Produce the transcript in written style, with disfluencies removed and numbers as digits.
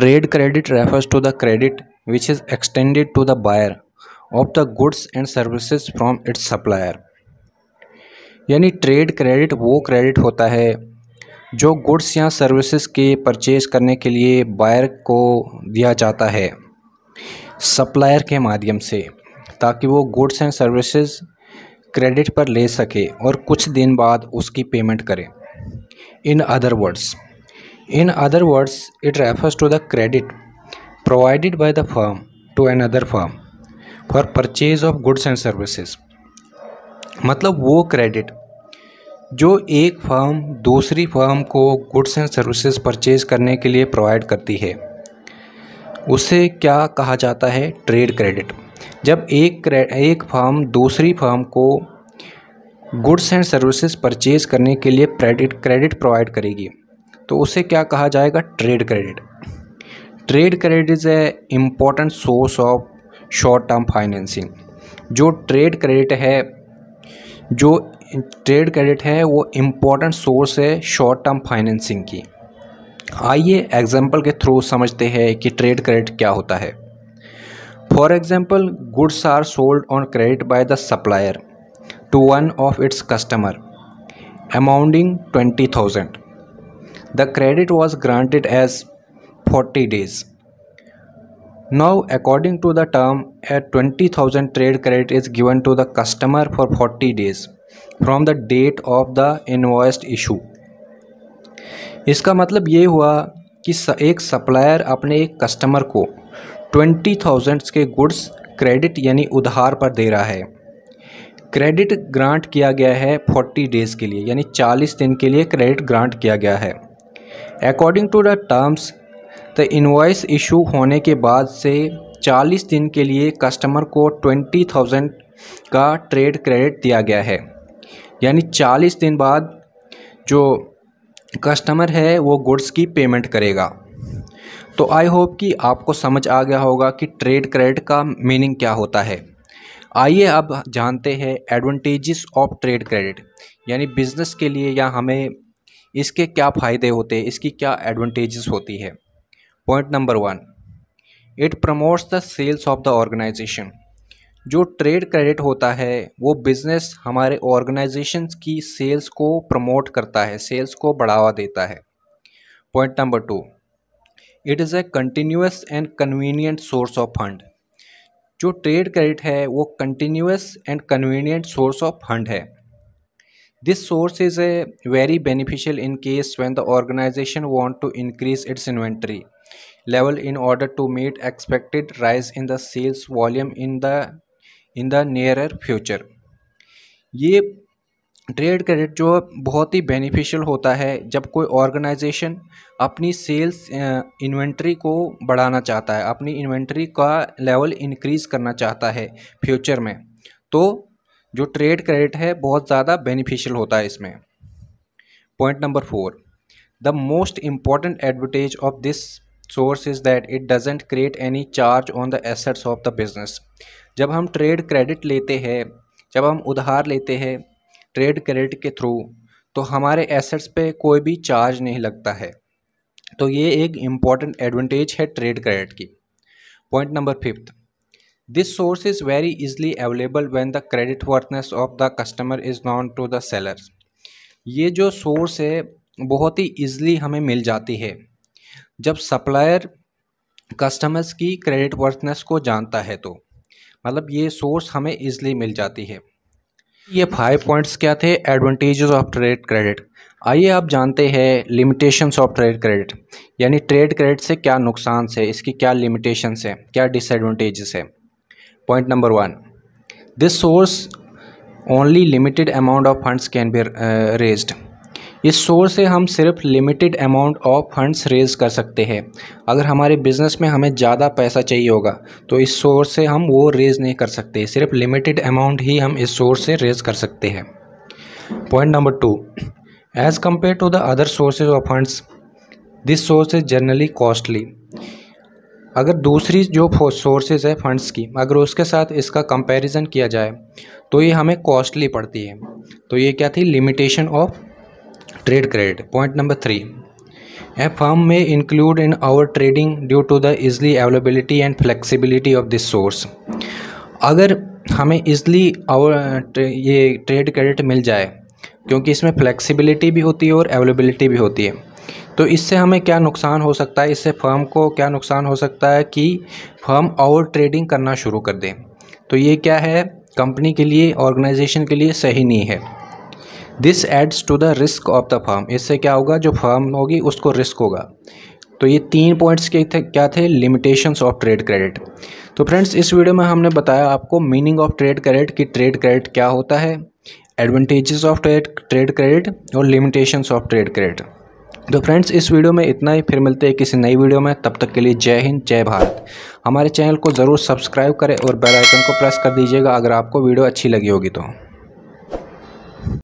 Trade credit refers to the credit which is extended to the buyer of the goods and services from its supplier। यानी trade credit वो credit होता है जो goods या services के purchase करने के लिए बायर को दिया जाता है सप्लायर के माध्यम से, ताकि वो गुड्स एंड सर्विसेज क्रेडिट पर ले सके और कुछ दिन बाद उसकी पेमेंट करे। In other words it refers to the credit provided by the firm to another firm for purchase of goods and services. मतलब वो क्रेडिट जो एक फर्म दूसरी फर्म को गुड्स एंड सर्विसेज परचेज करने के लिए प्रोवाइड करती है, उसे क्या कहा जाता है? Trade credit. जब एक फर्म दूसरी फर्म को गुड्स एंड सर्विसेज परचेज करने के लिए क्रेडिट प्रोवाइड करेगी तो उसे क्या कहा जाएगा? Trade credit. Trade credit is a important source of short term financing. जो ट्रेड क्रेडिट है वो इम्पॉर्टेंट सोर्स है शॉर्ट टर्म फाइनेंसिंग की। आइए एग्जाम्पल के थ्रू समझते हैं कि ट्रेड क्रेडिट क्या होता है। For example, goods are sold on credit by the supplier to one of its customer amounting 20,000। The credit was granted as 40 days. Now, according to the term, a 20,000 trade credit is given to the customer for 40 days from the date of the invoiced issue. इसका मतलब ये हुआ कि एक supplier अपने एक customer को 20,000 के गुड्स क्रेडिट यानी उधार पर दे रहा है। क्रेडिट ग्रांट किया गया है 40 डेज़ के लिए, यानी 40 दिन के लिए क्रेडिट ग्रांट किया गया है। According to the terms, the invoice issue होने के बाद से 40 दिन के लिए कस्टमर को 20,000 का ट्रेड क्रेडिट दिया गया है, यानी 40 दिन बाद जो कस्टमर है वो गुड्स की पेमेंट करेगा। तो आई होप कि आपको समझ आ गया होगा कि ट्रेड क्रेडिट का मीनिंग क्या होता है। आइए अब जानते हैं एडवांटेजेस ऑफ ट्रेड क्रेडिट, यानी बिज़नेस के लिए या हमें इसके क्या फ़ायदे होते हैं, इसकी क्या एडवांटेजेस होती है। Point number 1, it promotes the sales of the organisation. जो ट्रेड क्रेडिट होता है वो बिज़नेस हमारे ऑर्गेनाइजेशंस की सेल्स को प्रमोट करता है, सेल्स को बढ़ावा देता है। Point number 2, it is a continuous and convenient source of fund. जो ट्रेड क्रेडिट है वो continuous and convenient source of fund है। This source is a very beneficial in case when the organisation want to increase its inventory level in order to meet expected rise in the sales volume in the nearer future। ये trade credit जो बहुत ही beneficial होता है जब कोई organisation अपनी sales inventory को बढ़ाना चाहता है, अपनी इन्वेंट्री का लेवल इंक्रीज़ करना चाहता है फ्यूचर में, तो जो ट्रेड क्रेडिट है बहुत ज़्यादा बेनिफिशियल होता है इसमें। Point number 4, the most important advantage of this source is that it doesn't create any charge on the assets of the business. जब हम ट्रेड क्रेडिट लेते हैं, जब हम उधार लेते हैं ट्रेड क्रेडिट के थ्रू, तो हमारे एसेट्स पे कोई भी चार्ज नहीं लगता है। तो ये एक इम्पॉर्टेंट एडवांटेज है ट्रेड क्रेडिट की। Point number 5, this source is very easily available when the credit worthiness of the customer is known to the seller. ये जो सोर्स है बहुत ही ईज़िली हमें मिल जाती है जब सप्लायर कस्टमर्स की क्रेडिट वर्थनेस को जानता है, तो मतलब ये सोर्स हमें ईजिली मिल जाती है। ये 5 पॉइंट्स क्या थे एडवांटेजेस ऑफ ट्रेड क्रेडिट। आइए आप जानते हैं लिमिटेशंस ऑफ ट्रेड क्रेडिट, यानी ट्रेड क्रेडिट से क्या नुकसान है, इसकी क्या लिमिटेशंस है, क्या डिसएडवांटेजेस है। Point number 1, this source only limited amount of funds can be raised. इस सोर्स से हम सिर्फ limited amount of funds raise कर सकते हैं। अगर हमारे बिज़नेस में हमें ज़्यादा पैसा चाहिए होगा तो इस सोर्स से हम वो रेज़ नहीं कर सकते, सिर्फ लिमिटेड अमाउंट ही हम इस सोर्स से रेज़ कर सकते हैं। Point number 2, as compare to the other sources of funds this source is generally costly. अगर दूसरी जो सोर्सेज है फंड्स की, अगर उसके साथ इसका कंपैरिजन किया जाए तो ये हमें कॉस्टली पड़ती है। तो ये क्या थी limitation of trade credit. Point number 3, a firm may include in our trading due to the easily availability and flexibility of this source. अगर हमें ईज़िली ये ट्रेड क्रेडिट मिल जाए, क्योंकि इसमें फ्लेक्सिबिलिटी भी होती है और अवेलेबिलिटी भी होती है, तो इससे हमें क्या नुकसान हो सकता है, इससे फर्म को क्या नुकसान हो सकता है कि फर्म ओवर ट्रेडिंग करना शुरू कर दे। तो ये क्या है, कंपनी के लिए, ऑर्गेनाइजेशन के लिए सही नहीं है। This adds to the risk of the firm. इससे क्या होगा, जो फर्म होगी उसको रिस्क होगा। तो ये 3 पॉइंट्स के थे, क्या थे, लिमिटेशंस ऑफ ट्रेड क्रेडिट। तो फ्रेंड्स, इस वीडियो में हमने बताया आपको मीनिंग ऑफ ट्रेड क्रेडिट कि ट्रेड क्रेडिट क्या होता है, एडवांटेजेस ऑफ ट्रेड क्रेडिट और लिमिटेशंस ऑफ ट्रेड क्रेडिट। तो फ्रेंड्स, इस वीडियो में इतना ही। फिर मिलते हैं किसी नई वीडियो में। तब तक के लिए जय हिंद, जय भारत। हमारे चैनल को ज़रूर सब्सक्राइब करें और बेल आइकन को प्रेस कर दीजिएगा अगर आपको वीडियो अच्छी लगी होगी तो।